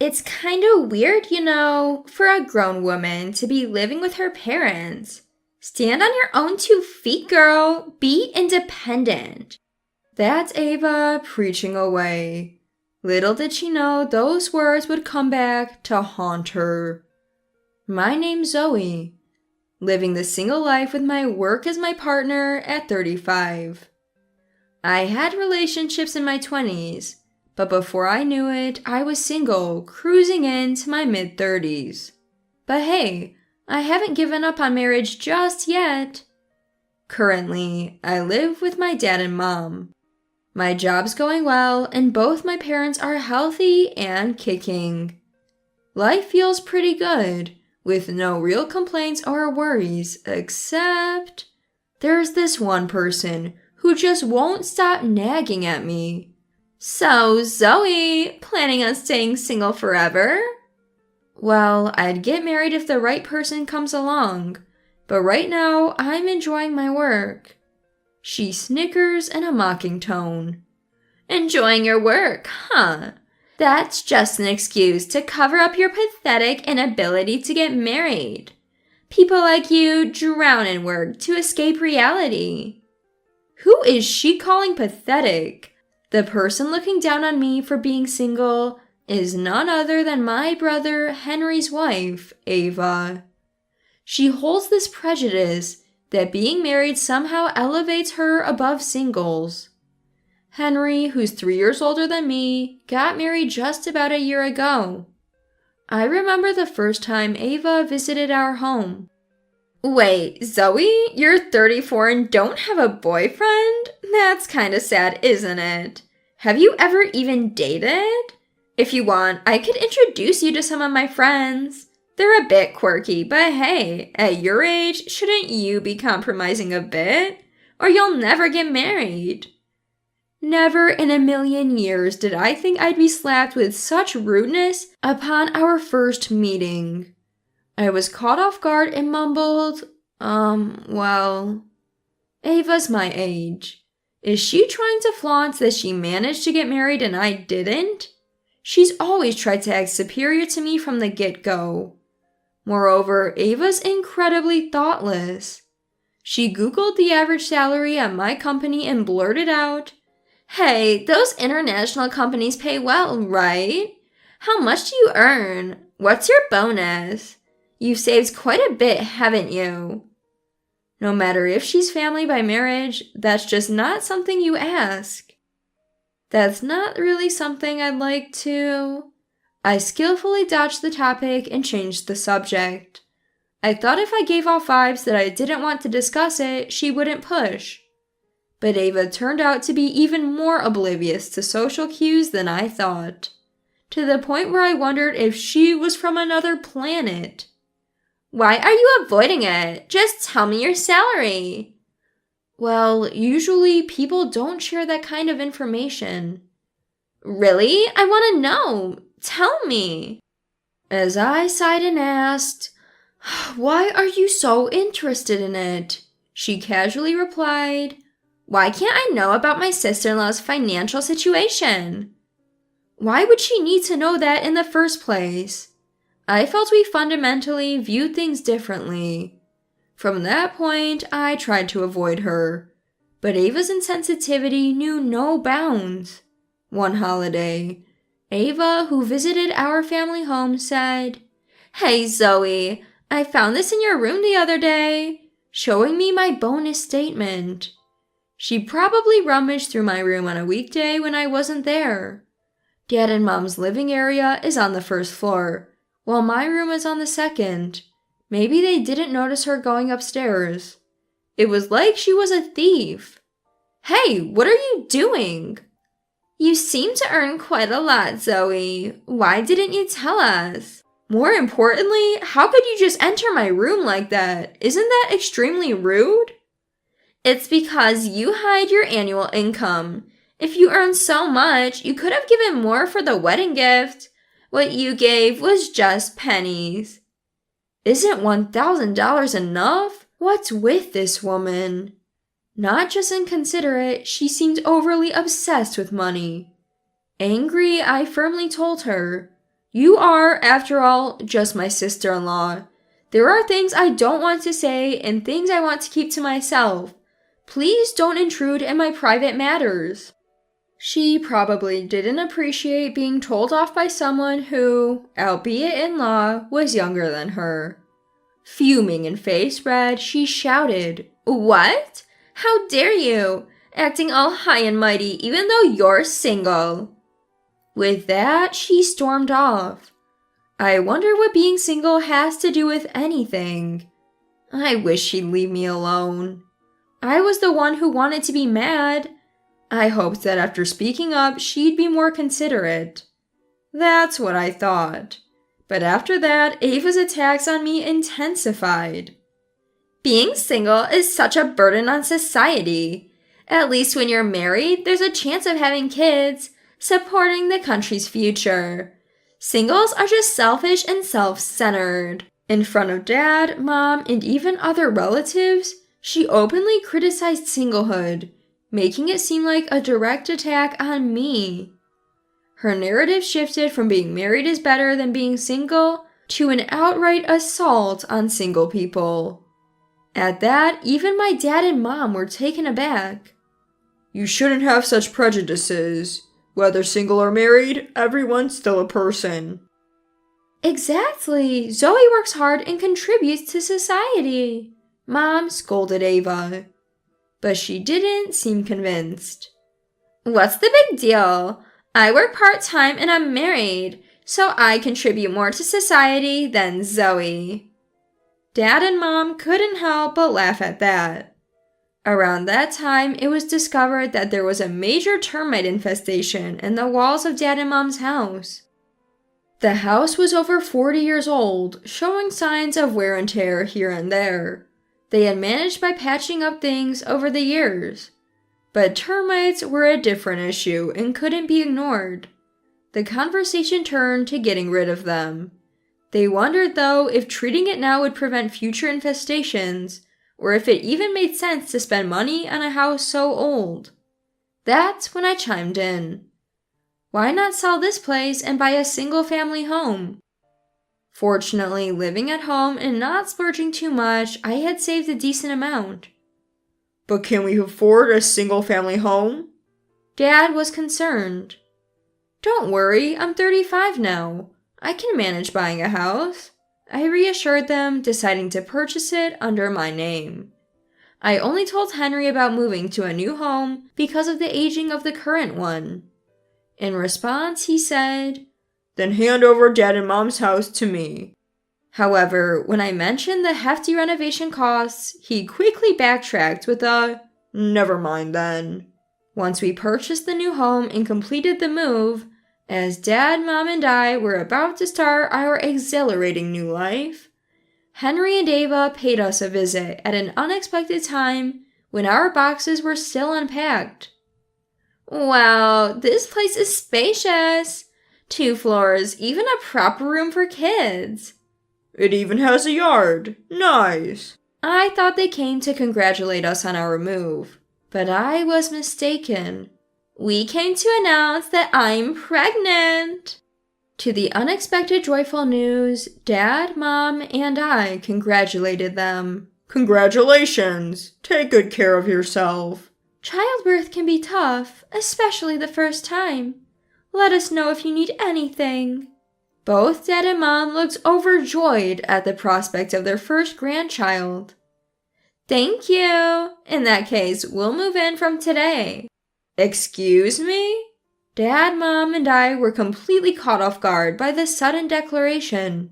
It's kind of weird, for a grown woman to be living with her parents. Stand on your own 2 feet, girl. Be independent. That's Ava preaching away. Little did she know those words would come back to haunt her. My name's Zoe. Living the single life with my work as my partner at 35. I had relationships in my 20s, but before I knew it, I was single, cruising into my mid-30s. But hey, I haven't given up on marriage just yet. Currently, I live with my dad and mom. My job's going well, and both my parents are healthy and kicking. Life feels pretty good, with no real complaints or worries, except there's this one person who just won't stop nagging at me. So, Zoe, planning on staying single forever? Well, I'd get married if the right person comes along, but right now I'm enjoying my work. She snickers in a mocking tone. Enjoying your work, huh? That's just an excuse to cover up your pathetic inability to get married. People like you drown in work to escape reality. Who is she calling pathetic? The person looking down on me for being single is none other than my brother Henry's wife, Ava. She holds this prejudice that being married somehow elevates her above singles. Henry, who's 3 years older than me, got married just about a year ago. I remember the first time Ava visited our home. Wait, Zoe, you're 34 and don't have a boyfriend? That's kinda sad, isn't it? Have you ever even dated? If you want, I could introduce you to some of my friends. They're a bit quirky, but hey, at your age, shouldn't you be compromising a bit? Or you'll never get married. Never in a million years did I think I'd be slapped with such rudeness upon our first meeting. I was caught off guard and mumbled, well, Ava's my age. Is she trying to flaunt that she managed to get married and I didn't? She's always tried to act superior to me from the get-go. Moreover, Ava's incredibly thoughtless. She Googled the average salary at my company and blurted out, "Hey, those international companies pay well, right? How much do you earn? What's your bonus? You've saved quite a bit, haven't you?" No matter if she's family by marriage, that's just not something you ask. That's not really something I'd like to... I skillfully dodged the topic and changed the subject. I thought if I gave off vibes that I didn't want to discuss it, she wouldn't push. But Ava turned out to be even more oblivious to social cues than I thought, to the point where I wondered if she was from another planet. Why are you avoiding it? Just tell me your salary. Well, usually people don't share that kind of information. Really? I want to know. Tell me. As I sighed and asked, "Why are you so interested in it?" she casually replied, "Why can't I know about my sister-in-law's financial situation?" Why would she need to know that in the first place? I felt we fundamentally viewed things differently. From that point, I tried to avoid her, but Ava's insensitivity knew no bounds. One holiday, Ava, who visited our family home, said, "Hey Zoe, I found this in your room the other day," showing me my bonus statement. She probably rummaged through my room on a weekday when I wasn't there. Dad and Mom's living area is on the first floor, while my room is on the second. Maybe they didn't notice her going upstairs. It was like she was a thief. "Hey, what are you doing?" "You seem to earn quite a lot, Zoe. Why didn't you tell us? More importantly, how could you just enter my room like that? Isn't that extremely rude?" "It's because you hide your annual income. If you earn so much, you could have given more for the wedding gift. What you gave was just pennies." Isn't $1,000 enough? What's with this woman? Not just inconsiderate, she seemed overly obsessed with money. Angry, I firmly told her, You are, after all, just my sister-in-law. There are things I don't want to say and things I want to keep to myself. Please don't intrude in my private matters." She probably didn't appreciate being told off by someone who, albeit in law, was younger than her. Fuming and face red, she shouted, "What? How dare you? Acting all high and mighty even though you're single." With that, she stormed off. I wonder what being single has to do with anything. I wish she'd leave me alone. I was the one who wanted to be mad. I hoped that after speaking up, she'd be more considerate. That's what I thought. But after that, Ava's attacks on me intensified. "Being single is such a burden on society. At least when you're married, there's a chance of having kids, supporting the country's future. Singles are just selfish and self-centered." In front of Dad, Mom, and even other relatives, she openly criticized singlehood, making it seem like a direct attack on me. Her narrative shifted from being married is better than being single to an outright assault on single people. At that, even my dad and mom were taken aback. "You shouldn't have such prejudices. Whether single or married, everyone's still a person." "Exactly. Zoe works hard and contributes to society," Mom scolded Ava. But she didn't seem convinced. "What's the big deal? I work part-time and I'm married, so I contribute more to society than Zoe." Dad and Mom couldn't help but laugh at that. Around that time, it was discovered that there was a major termite infestation in the walls of Dad and Mom's house. The house was over 40 years old, showing signs of wear and tear here and there. They had managed by patching up things over the years. But termites were a different issue and couldn't be ignored. The conversation turned to getting rid of them. They wondered, though, if treating it now would prevent future infestations, or if it even made sense to spend money on a house so old. That's when I chimed in. Why not sell this place and buy a single-family home? Fortunately, living at home and not splurging too much, I had saved a decent amount. "But can we afford a single-family home?" Dad was concerned. "Don't worry, I'm 35 now. I can manage buying a house," I reassured them, deciding to purchase it under my name. I only told Henry about moving to a new home because of the aging of the current one. In response, he said, "Then hand over Dad and Mom's house to me." However, when I mentioned the hefty renovation costs, he quickly backtracked with a, "Never mind then." Once we purchased the new home and completed the move, as Dad, Mom, and I were about to start our exhilarating new life, Henry and Ava paid us a visit at an unexpected time when our boxes were still unpacked. "Wow, this place is spacious. 2 floors, even a proper room for kids. "It even has a yard. Nice." I thought they came to congratulate us on our move, but I was mistaken. "We came to announce that I'm pregnant." To the unexpected joyful news, Dad, Mom, and I congratulated them. "Congratulations. Take good care of yourself." "Childbirth can be tough, especially the first time. Let us know if you need anything." Both Dad and Mom looked overjoyed at the prospect of their first grandchild. "Thank you. In that case, we'll move in from today." "Excuse me?" Dad, Mom, and I were completely caught off guard by this sudden declaration.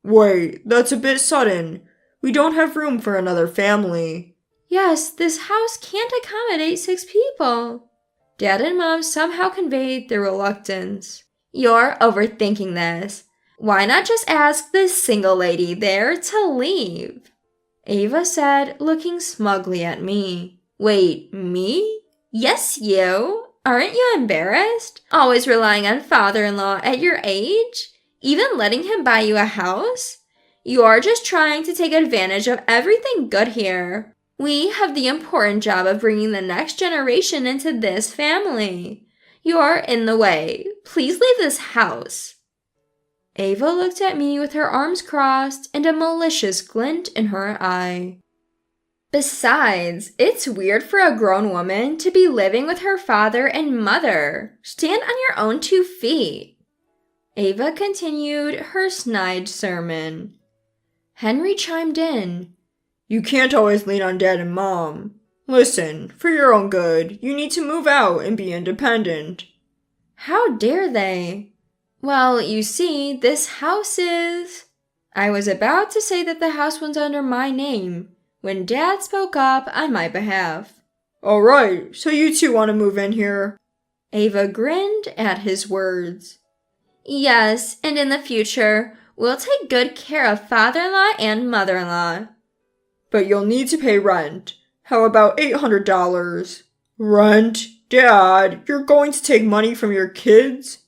"Wait, that's a bit sudden. We don't have room for another family." "Yes, this house can't accommodate 6 people." Dad and Mom somehow conveyed their reluctance. "You're overthinking this. Why not just ask this single lady there to leave?" Ava said, looking smugly at me. "Wait, me?" "Yes, you. Aren't you embarrassed? Always relying on father-in-law at your age? Even letting him buy you a house? You're just trying to take advantage of everything good here. We have the important job of bringing the next generation into this family. You're in the way. Please leave this house." Ava looked at me with her arms crossed and a malicious glint in her eye. Besides, it's weird for a grown woman to be living with her father and mother. Stand on your own 2 feet. Ava continued her snide sermon. Henry chimed in. You can't always lean on Dad and Mom. Listen, for your own good, you need to move out and be independent. How dare they? Well, you see, this house is... I was about to say that the house was under my name when Dad spoke up on my behalf. All right, so you two want to move in here? Ava grinned at his words. Yes, and in the future, we'll take good care of father-in-law and mother-in-law. But you'll need to pay rent. How about $800? Rent? Dad, you're going to take money from your kids?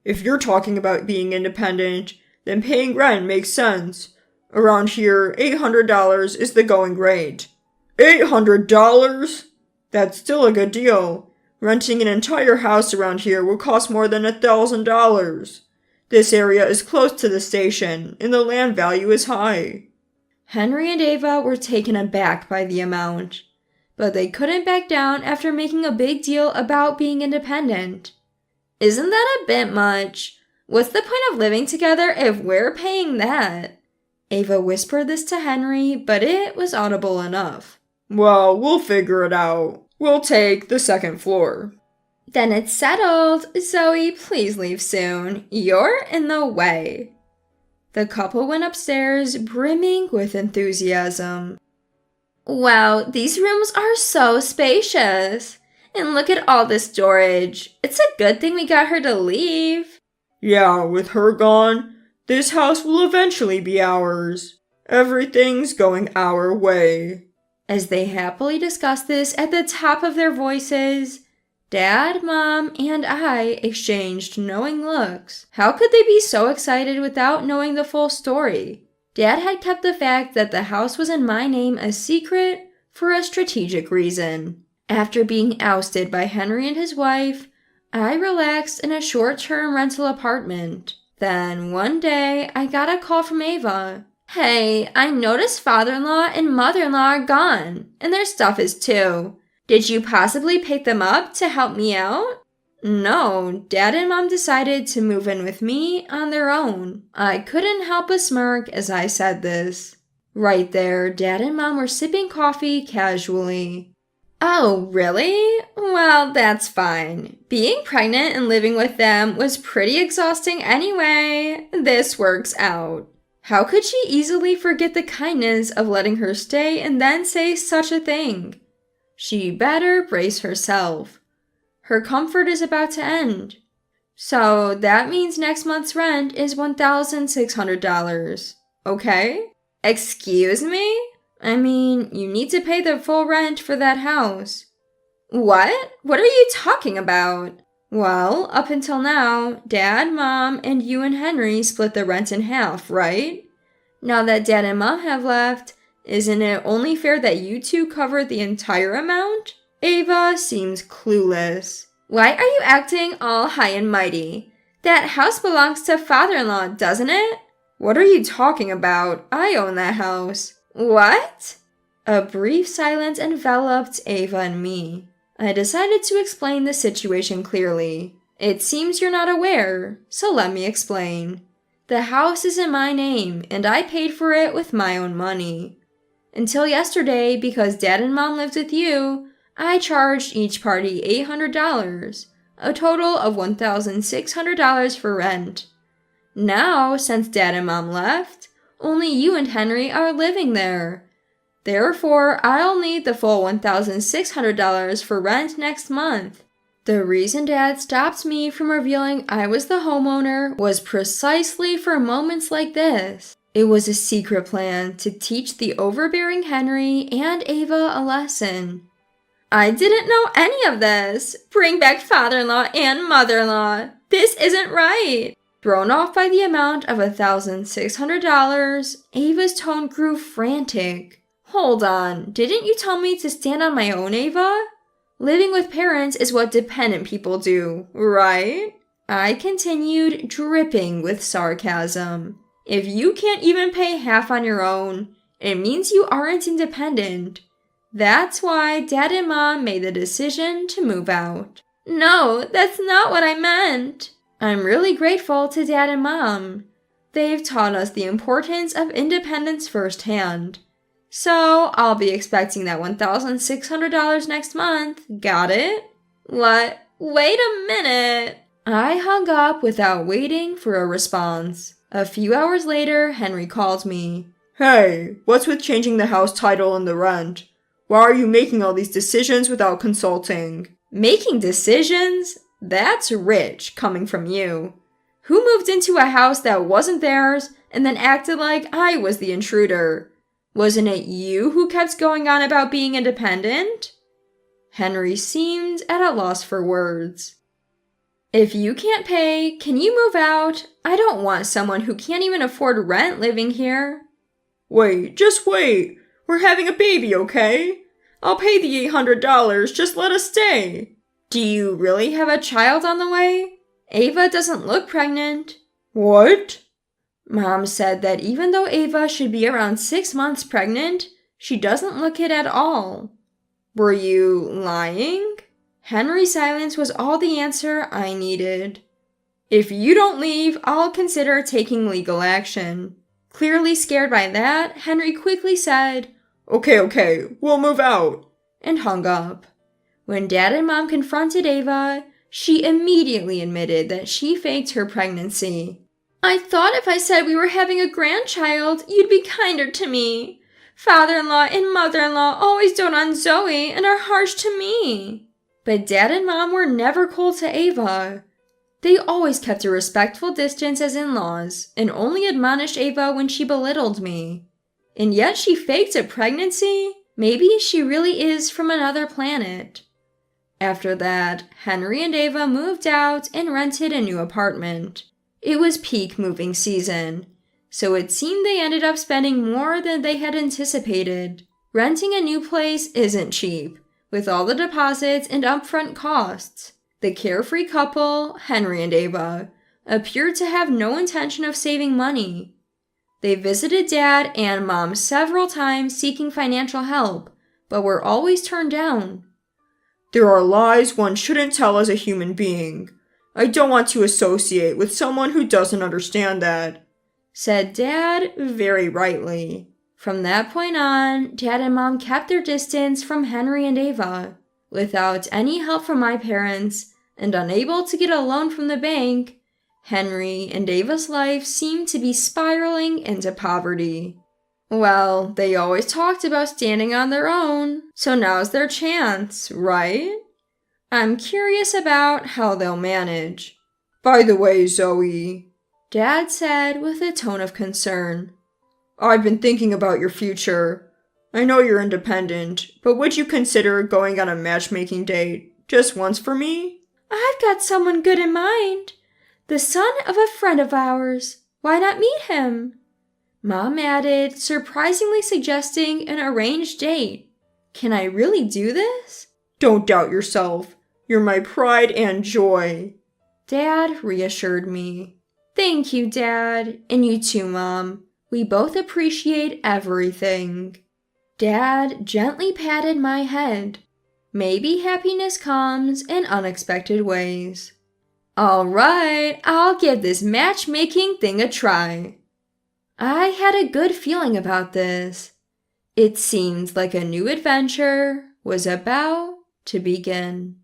If you're talking about being independent, then paying rent makes sense. Around here, $800 is the going rate. $800? That's still a good deal. Renting an entire house around here will cost more than $1,000. This area is close to the station, and the land value is high. Henry and Ava were taken aback by the amount, but they couldn't back down after making a big deal about being independent. Isn't that a bit much? What's the point of living together if we're paying that? Ava whispered this to Henry, but it was audible enough. Well, we'll figure it out. We'll take the 2nd floor. Then it's settled. Zoe, please leave soon. You're in the way. The couple went upstairs, brimming with enthusiasm. Wow, these rooms are so spacious. And look at all this storage. It's a good thing we got her to leave. Yeah, with her gone, this house will eventually be ours. Everything's going our way. As they happily discussed this at the top of their voices, Dad, Mom, and I exchanged knowing looks. How could they be so excited without knowing the full story? Dad had kept the fact that the house was in my name a secret for a strategic reason. After being ousted by Henry and his wife, I relaxed in a short-term rental apartment. Then one day, I got a call from Ava. Hey, I noticed father-in-law and mother-in-law are gone, and their stuff is too. Did you possibly pick them up to help me out? No, Dad and Mom decided to move in with me on their own. I couldn't help but smirk as I said this. Right there, Dad and Mom were sipping coffee casually. Oh, really? Well, that's fine. Being pregnant and living with them was pretty exhausting anyway. This works out. How could she easily forget the kindness of letting her stay and then say such a thing? She better brace herself. Her comfort is about to end. So that means next month's rent is $1,600. Okay? Excuse me? I mean, you need to pay the full rent for that house. What? What are you talking about? Well, up until now, Dad, Mom, and you and Henry split the rent in half, right? Now that Dad and Mom have left, isn't it only fair that you two cover the entire amount? Ava seems clueless. Why are you acting all high and mighty? That house belongs to father-in-law, doesn't it? What are you talking about? I own that house. What? A brief silence enveloped Ava and me. I decided to explain the situation clearly. It seems you're not aware, so let me explain. The house is in my name, and I paid for it with my own money. Until yesterday, because Dad and Mom lived with you, I charged each party $800, a total of $1,600 for rent. Now, since Dad and Mom left, only you and Henry are living there. Therefore, I'll need the full $1,600 for rent next month. The reason Dad stopped me from revealing I was the homeowner was precisely for moments like this. It was a secret plan to teach the overbearing Henry and Ava a lesson. I didn't know any of this. Bring back father-in-law and mother-in-law. This isn't right. Thrown off by the amount of $1,600, Ava's tone grew frantic. Hold on, didn't you tell me to stand on my own, Ava? Living with parents is what dependent people do, right? I continued, dripping with sarcasm. If you can't even pay half on your own, it means you aren't independent. That's why Dad and Mom made the decision to move out. No, that's not what I meant. I'm really grateful to Dad and Mom. They've taught us the importance of independence firsthand. So I'll be expecting that $1,600 next month. Got it? What? Wait a minute. I hung up without waiting for a response. A few hours later, Henry called me. Hey, what's with changing the house title and the rent? Why are you making all these decisions without consulting? Making decisions? That's rich, coming from you. Who moved into a house that wasn't theirs and then acted like I was the intruder? Wasn't it you who kept going on about being independent? Henry seemed at a loss for words. If you can't pay, can you move out? I don't want someone who can't even afford rent living here. Wait, just wait. We're having a baby, okay? I'll pay the $800, just let us stay. Do you really have a child on the way? Ava doesn't look pregnant. What? Mom said that even though Ava should be around 6 months pregnant, she doesn't look it at all. Were you lying? Henry's silence was all the answer I needed. If you don't leave, I'll consider taking legal action. Clearly scared by that, Henry quickly said, Okay, we'll move out, and hung up. When Dad and Mom confronted Ava, she immediately admitted that she faked her pregnancy. I thought if I said we were having a grandchild, you'd be kinder to me. Father-in-law and mother-in-law always dote on Zoe and are harsh to me. But Dad and Mom were never cold to Ava. They always kept a respectful distance as in-laws and only admonished Ava when she belittled me. And yet she faked a pregnancy? Maybe she really is from another planet. After that, Henry and Ava moved out and rented a new apartment. It was peak moving season, so it seemed they ended up spending more than they had anticipated. Renting a new place isn't cheap, with all the deposits and upfront costs. The carefree couple, Henry and Ava, appeared to have no intention of saving money. They visited Dad and Mom several times seeking financial help, but were always turned down. There are lies one shouldn't tell as a human being. I don't want to associate with someone who doesn't understand that, said Dad very rightly. From that point on, Dad and Mom kept their distance from Henry and Ava. Without any help from my parents, and unable to get a loan from the bank, Henry and Ava's life seemed to be spiraling into poverty. Well, they always talked about standing on their own, so now's their chance, right? I'm curious about how they'll manage. By the way, Zoe, Dad said with a tone of concern, I've been thinking about your future. I know you're independent, but would you consider going on a matchmaking date just once for me? I've got someone good in mind. The son of a friend of ours. Why not meet him? Mom added, surprisingly suggesting an arranged date. Can I really do this? Don't doubt yourself. You're my pride and joy. Dad reassured me. Thank you, Dad. And you too, Mom. We both appreciate everything. Dad gently patted my head. Maybe happiness comes in unexpected ways. All right, I'll give this matchmaking thing a try. I had a good feeling about this. It seemed like a new adventure was about to begin.